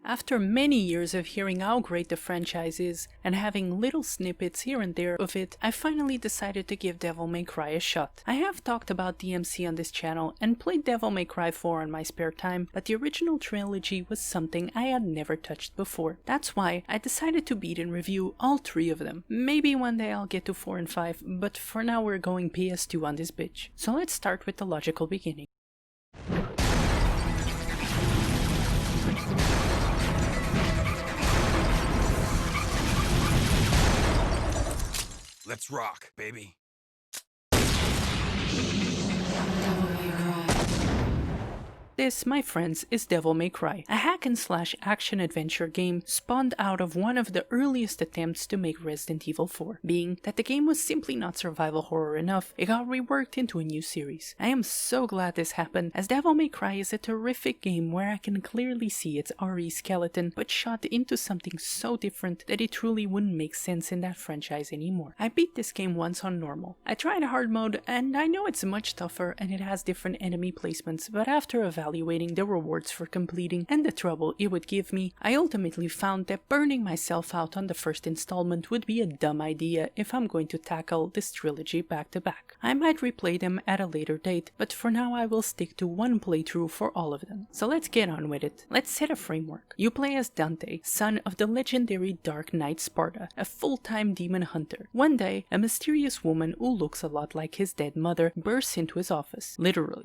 After many years of hearing how great the franchise is, and having little snippets here and there of it, I finally decided to give Devil May Cry a shot. I have talked about DMC on this channel and played Devil May Cry 4 on my spare time, but the original trilogy was something I had never touched before. That's why I decided to beat and review all 3 of them. Maybe one day I'll get to 4 and 5, but for now we're going PS2 on this bitch. So let's start with the logical beginning. Let's rock, baby. This, my friends, is Devil May Cry, a hack-and-slash action-adventure game spawned out of one of the earliest attempts to make Resident Evil 4, being that the game was simply not survival horror enough. It got reworked into a new series. I am so glad this happened, as Devil May Cry is a terrific game where I can clearly see its RE skeleton, but shot into something so different that it truly wouldn't make sense in that franchise anymore. I beat this game once on normal. I tried hard mode, and I know it's much tougher and it has different enemy placements, but after evaluating the rewards for completing and the trouble it would give me, I ultimately found that burning myself out on the first installment would be a dumb idea if I'm going to tackle this trilogy back to back. I might replay them at a later date, but for now I will stick to one playthrough for all of them. So let's get on with it. Let's set a framework. You play as Dante, son of the legendary Dark Knight Sparta, a full-time demon hunter. One day, a mysterious woman who looks a lot like his dead mother bursts into his office, literally,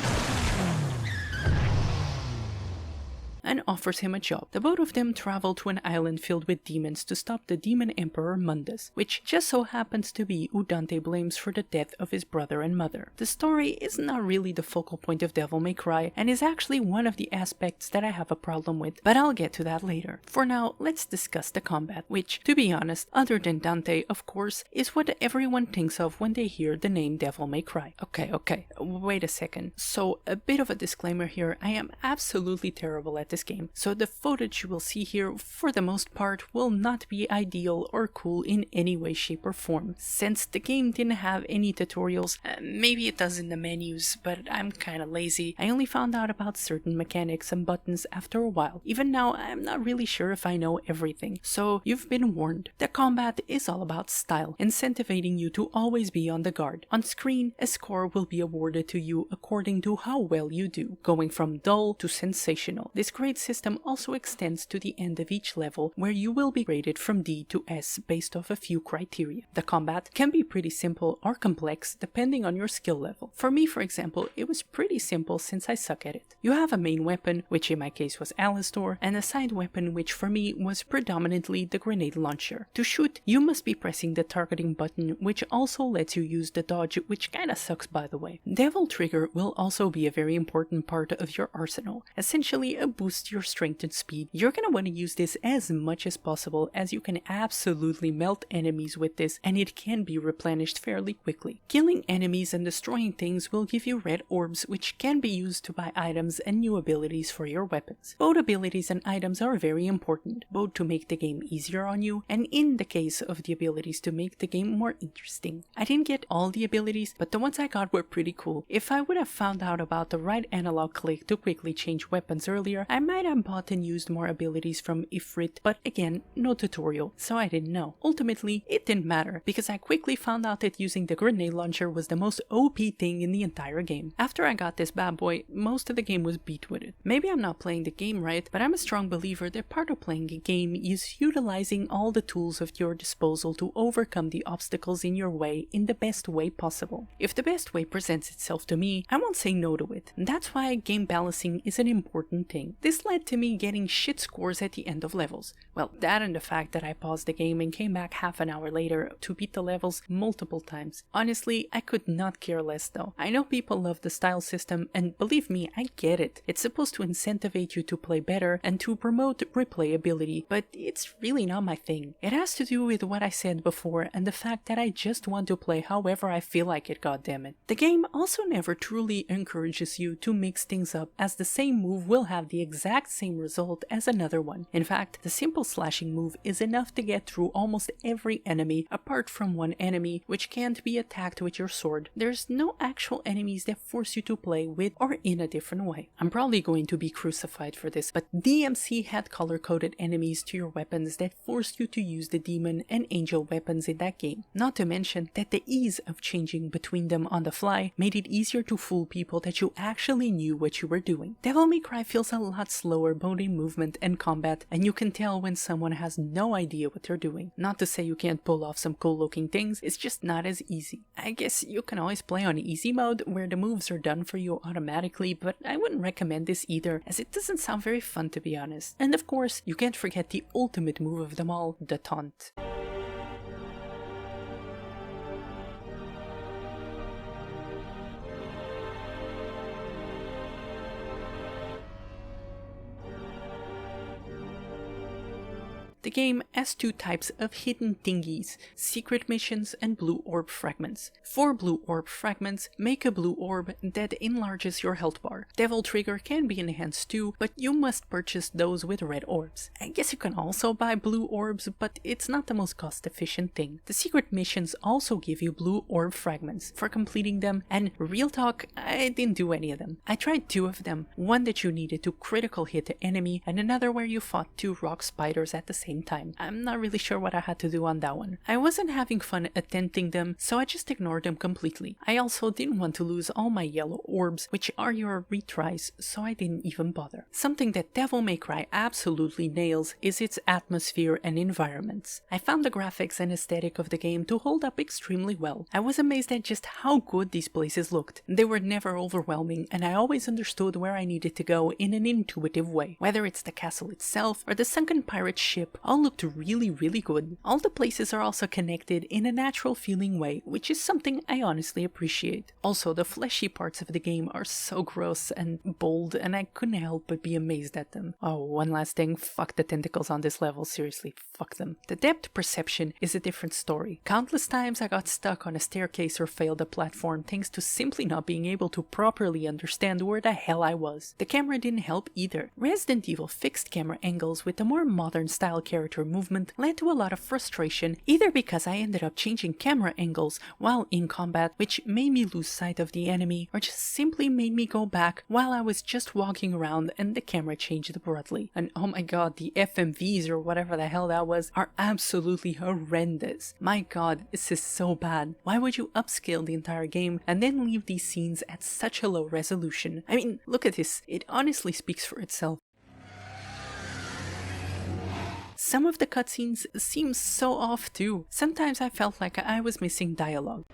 and offers him a job. The both of them travel to an island filled with demons to stop the demon emperor Mundus, which just so happens to be who Dante blames for the death of his brother and mother. The story is not really the focal point of Devil May Cry and is actually one of the aspects that I have a problem with, but I'll get to that later. For now, let's discuss the combat, which, to be honest, other than Dante, of course, is what everyone thinks of when they hear the name Devil May Cry. Okay, wait a second. So, a bit of a disclaimer here, I am absolutely terrible at this game, so the footage you will see here for the most part will not be ideal or cool in any way, shape or form. Since the game didn't have any tutorials, maybe it does in the menus, but I'm kinda lazy. I only found out about certain mechanics and buttons after a while. Even now, I'm not really sure if I know everything, so you've been warned. The combat is all about style, incentivizing you to always be on the guard. On screen, a score will be awarded to you according to how well you do, going from dull to sensational. This grade system also extends to the end of each level, where you will be rated from D to S based off a few criteria. The combat can be pretty simple or complex depending on your skill level. For me, for example, it was pretty simple since I suck at it. You have a main weapon, which in my case was Alistor, and a side weapon, which for me was predominantly the grenade launcher. To shoot, you must be pressing the targeting button, which also lets you use the dodge, which kinda sucks by the way. Devil Trigger will also be a very important part of your arsenal, essentially a boost your strength and speed. You're gonna want to use this as much as possible, as you can absolutely melt enemies with this and it can be replenished fairly quickly. Killing enemies and destroying things will give you red orbs, which can be used to buy items and new abilities for your weapons. Both abilities and items are very important, both to make the game easier on you and in the case of the abilities to make the game more interesting. I didn't get all the abilities, but the ones I got were pretty cool. If I would have found out about the right analog click to quickly change weapons earlier, I might have bought and used more abilities from Ifrit, but again, no tutorial, so I didn't know. Ultimately, it didn't matter, because I quickly found out that using the grenade launcher was the most OP thing in the entire game. After I got this bad boy, most of the game was beat with it. Maybe I'm not playing the game right, but I'm a strong believer that part of playing a game is utilizing all the tools at your disposal to overcome the obstacles in your way in the best way possible. If the best way presents itself to me, I won't say no to it. And that's why game balancing is an important thing. This led to me getting shit scores at the end of levels. Well, that and the fact that I paused the game and came back half an hour later to beat the levels multiple times. Honestly, I could not care less though. I know people love the style system, and believe me, I get it. It's supposed to incentivize you to play better and to promote replayability, but it's really not my thing. It has to do with what I said before and the fact that I just want to play however I feel like it, goddammit. The game also never truly encourages you to mix things up, as the same move will have the exact exact same result as another one. In fact, the simple slashing move is enough to get through almost every enemy apart from one enemy which can't be attacked with your sword. There's no actual enemies that force you to play with or in a different way. I'm probably going to be crucified for this, but DMC had color-coded enemies to your weapons that forced you to use the demon and angel weapons in that game. Not to mention that the ease of changing between them on the fly made it easier to fool people that you actually knew what you were doing. Devil May Cry feels a lot slower both in movement and combat, and you can tell when someone has no idea what they're doing. Not to say you can't pull off some cool looking things, it's just not as easy. I guess you can always play on easy mode where the moves are done for you automatically, but I wouldn't recommend this either as it doesn't sound very fun, to be honest. And of course, you can't forget the ultimate move of them all, the taunt. The game has two types of hidden thingies, secret missions and blue orb fragments. 4 blue orb fragments make a blue orb that enlarges your health bar. Devil Trigger can be enhanced too, but you must purchase those with red orbs. I guess you can also buy blue orbs, but it's not the most cost efficient thing. The secret missions also give you blue orb fragments for completing them, and real talk, I didn't do any of them. I tried 2 of them, one that you needed to critical hit the enemy and another where you fought 2 rock spiders at the same time. I'm not really sure what I had to do on that one. I wasn't having fun attempting them, so I just ignored them completely. I also didn't want to lose all my yellow orbs, which are your retries, so I didn't even bother. Something that Devil May Cry absolutely nails is its atmosphere and environments. I found the graphics and aesthetic of the game to hold up extremely well. I was amazed at just how good these places looked. They were never overwhelming, and I always understood where I needed to go in an intuitive way. Whether it's the castle itself or the sunken pirate ship, all looked really good. All the places are also connected in a natural feeling way, which is something I honestly appreciate. Also, the fleshy parts of the game are so gross and bold, and I couldn't help but be amazed at them. Oh, one last thing, fuck the tentacles on this level, seriously, fuck them. The depth perception is a different story. Countless times I got stuck on a staircase or failed a platform thanks to simply not being able to properly understand where the hell I was. The camera didn't help either. Resident Evil fixed camera angles with a more modern style character movement led to a lot of frustration, either because I ended up changing camera angles while in combat, which made me lose sight of the enemy, or just simply made me go back while I was just walking around and the camera changed abruptly. And oh my god, the FMVs or whatever the hell that was are absolutely horrendous. My god, this is so bad. Why would you upscale the entire game and then leave these scenes at such a low resolution? I mean, look at this, it honestly speaks for itself. Some of the cutscenes seem so off too. Sometimes I felt like I was missing dialogue.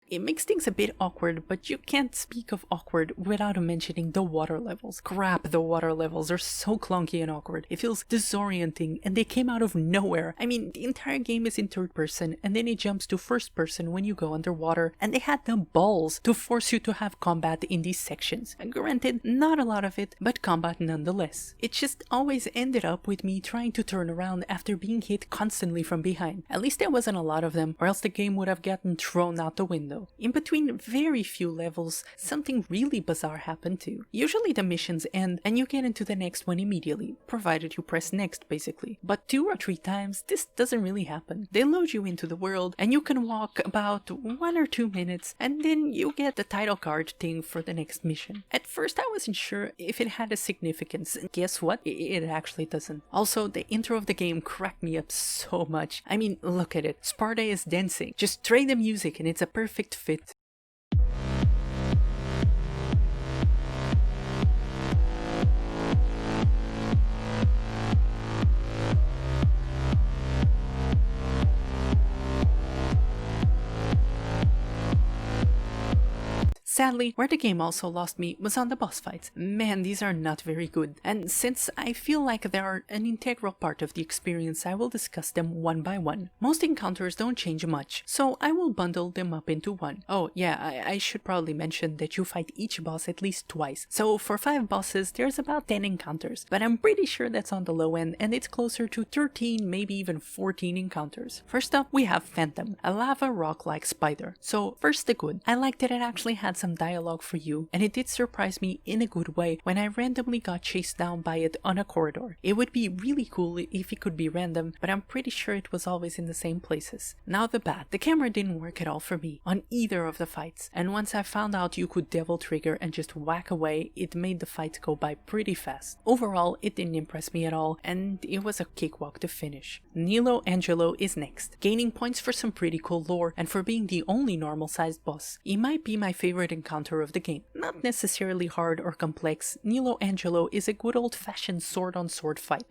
It makes things a bit awkward, but you can't speak of awkward without mentioning the water levels. Crap, the water levels are so clunky and awkward. It feels disorienting, and they came out of nowhere. I mean, the entire game is in third person, and then it jumps to first person when you go underwater, and they had the balls to force you to have combat in these sections. And granted, not a lot of it, but combat nonetheless. It just always ended up with me trying to turn around after being hit constantly from behind. At least there wasn't a lot of them, or else the game would have gotten thrown out the window. In between very few levels, something really bizarre happened too. Usually the missions end and you get into the next one immediately, provided you press next basically. But 2 or 3 times this doesn't really happen. They load you into the world and you can walk about 1 or 2 minutes and then you get the title card thing for the next mission. At first I wasn't sure if it had a significance, and guess what? It actually doesn't. Also, the intro of the game cracked me up so much. I mean, look at it. Sparta is dancing. Just trade the music and it's a perfect fit. Sadly, where the game also lost me was on the boss fights. Man, these are not very good. And since I feel like they are an integral part of the experience, I will discuss them one by one. Most encounters don't change much, so I will bundle them up into one. Oh yeah, I should probably mention that you fight each boss at least twice. So for 5 bosses, there's about 10 encounters, but I'm pretty sure that's on the low end and it's closer to 13, maybe even 14 encounters. First up, we have Phantom, a lava rock-like spider. So first the good. I liked that it actually had some dialogue for you, and it did surprise me in a good way when I randomly got chased down by it on a corridor. It would be really cool if it could be random, but I'm pretty sure it was always in the same places. Now the bad. The camera didn't work at all for me on either of the fights, and once I found out you could devil trigger and just whack away, it made the fight go by pretty fast. Overall, it didn't impress me at all, and it was a cakewalk to finish. Nilo Angelo is next, gaining points for some pretty cool lore and for being the only normal-sized boss. He might be my favorite encounter of the game. Not necessarily hard or complex, Nilo Angelo is a good old-fashioned sword-on-sword fight,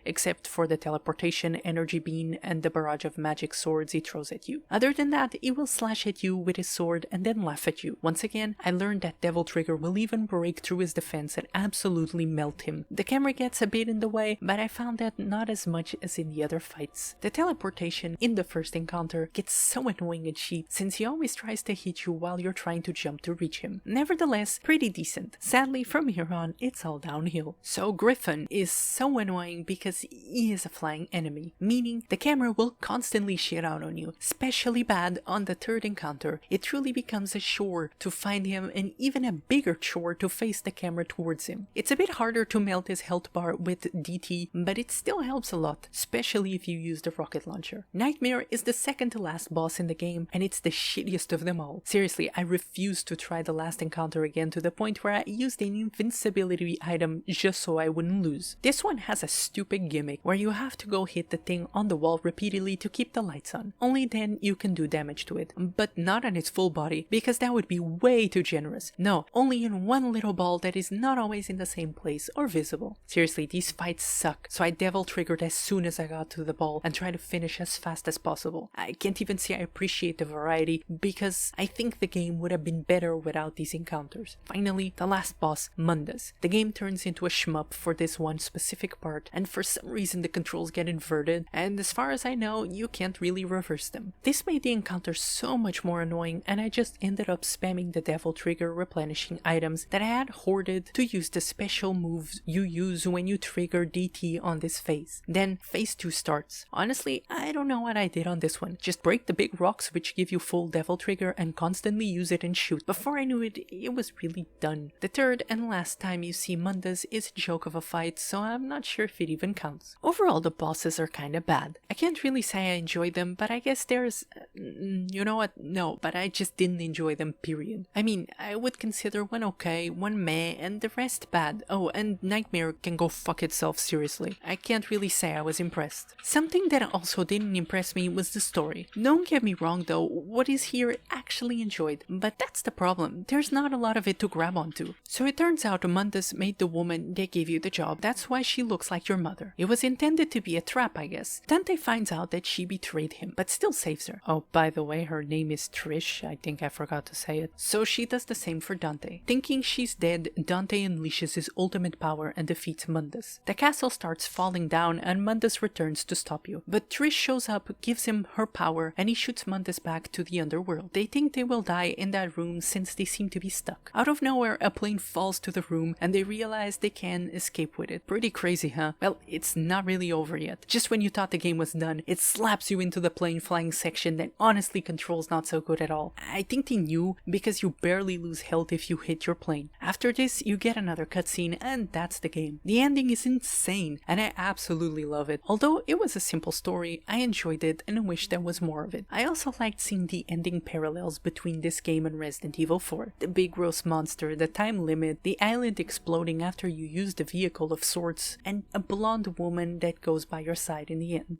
except for the teleportation, energy beam, and the barrage of magic swords he throws at you. Other than that, he will slash at you with his sword and then laugh at you. Once again, I learned that Devil Trigger will even break through his defense and absolutely melt him. The camera gets a bit in the way, but I found that not as much as in the other fights. The teleportation in the first encounter gets so annoying and cheap since he always tries to hit you while you're trying to jump to reach him. Nevertheless, pretty decent. Sadly, from here on, it's all downhill. So Griffin is so annoying because he is a flying enemy, meaning the camera will constantly shit out on you. Especially bad on the third encounter. It truly becomes a chore to find him and even a bigger chore to face the camera towards him. It's a bit harder to melt his health bar with DT, but it still helps a lot, especially if you use the rocket launcher. Nightmare is the second to last boss in the game, and it's the shittiest of them all. Seriously, I refuse to try the last encounter again to the point where I used an invincibility item just so I wouldn't lose. This one has a stupid gimmick where you have to go hit the thing on the wall repeatedly to keep the lights on. Only then you can do damage to it, but not on its full body because that would be way too generous. No, only in one little ball that is not always in the same place or visible. Seriously, these fights suck, so I devil triggered as soon as I got to the ball and tried to finish as fast as possible. I can't even say I appreciate the variety because I think the game would have been better without these encounters. Finally, the last boss, Mundus. The game turns into a shmup for this one specific part, and for some reason the controls get inverted, and as far as I know, you can't really reverse them. This made the encounter so much more annoying, and I just ended up spamming the devil trigger replenishing items that I had hoarded to use the special moves you use when you trigger DT on this phase. Then phase 2 starts. Honestly, I don't know what I did on this one. Just break the big rocks which give you full devil trigger and constantly use it and shoot. Before I knew it, it was really done. The third and last time you see Mundus is a joke of a fight, so I'm not sure if it even counts. Overall, the bosses are kinda bad. I can't really say I enjoyed them, but I guess there's... you know what? No, but I just didn't enjoy them, period. I mean, I would consider one okay, one meh, and the rest bad. Oh, and Nightmare can go fuck itself, seriously. I can't really say I was impressed. Something that also didn't impress me was the story. Don't get me wrong though, what is here I actually enjoyed, but that's the problem. There's not a lot of it to grab onto. So it turns out Mundus made the woman that gave you the job. That's why she looks like your mother. It was intended to be a trap, I guess. Dante finds out that she betrayed him, but still saves her. Oh, by the way, her name is Trish. I think I forgot to say it. So she does the same for Dante. Thinking she's dead, Dante unleashes his ultimate power and defeats Mundus. The castle starts falling down and Mundus returns to stop you. But Trish shows up, gives him her power, and he shoots Mundus back to the underworld. They think they will die in that room since they seem to be stuck. Out of nowhere, a plane falls to the room and they realize they can escape with it. Pretty crazy, huh? Well, it's not really over yet. Just when you thought the game was done, it slaps you into the plane flying section that honestly controls not so good at all. I think they knew because you barely lose health if you hit your plane. After this, you get another cutscene and that's the game. The ending is insane and I absolutely love it. Although it was a simple story, I enjoyed it and I wish there was more of it. I also liked seeing the ending parallels between this game and Resident Evil 4. The big gross monster, the time limit, the island exploding after you use the vehicle of sorts, and a blonde woman that goes by your side in the end.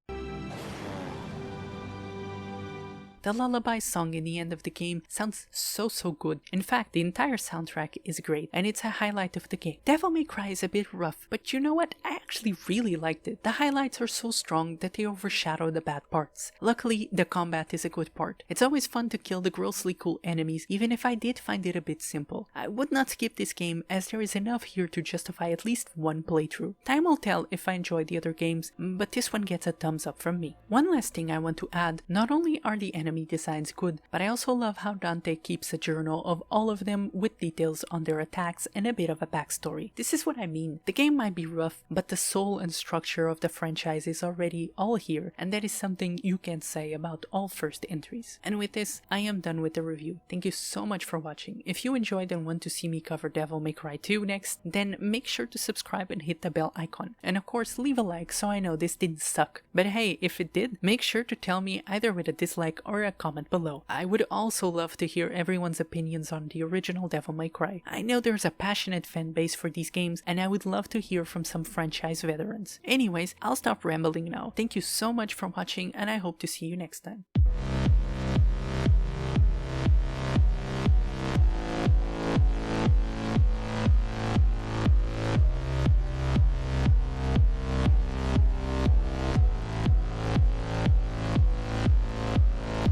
The lullaby song in the end of the game sounds so good. In fact, the entire soundtrack is great, and it's a highlight of the game. Devil May Cry is a bit rough, but you know what? I actually really liked it. The highlights are so strong that they overshadow the bad parts. Luckily, the combat is a good part. It's always fun to kill the grossly cool enemies, even if I did find it a bit simple. I would not skip this game, as there is enough here to justify at least one playthrough. Time will tell if I enjoy the other games, but this one gets a thumbs up from me. One last thing I want to add, not only are the enemy designs good, but I also love how Dante keeps a journal of all of them with details on their attacks and a bit of a backstory. This is what I mean. The game might be rough, but the soul and structure of the franchise is already all here, and that is something you can say about all first entries. And with this, I am done with the review. Thank you so much for watching. If you enjoyed and want to see me cover Devil May Cry 2 next, then make sure to subscribe and hit the bell icon. And of course, leave a like so I know this didn't suck. But hey, if it did, make sure to tell me either with a dislike or a comment below. I would also love to hear everyone's opinions on the original Devil May Cry. I know there's a passionate fan base for these games, and I would love to hear from some franchise veterans. Anyways, I'll stop rambling now. Thank you so much for watching, and I hope to see you next time.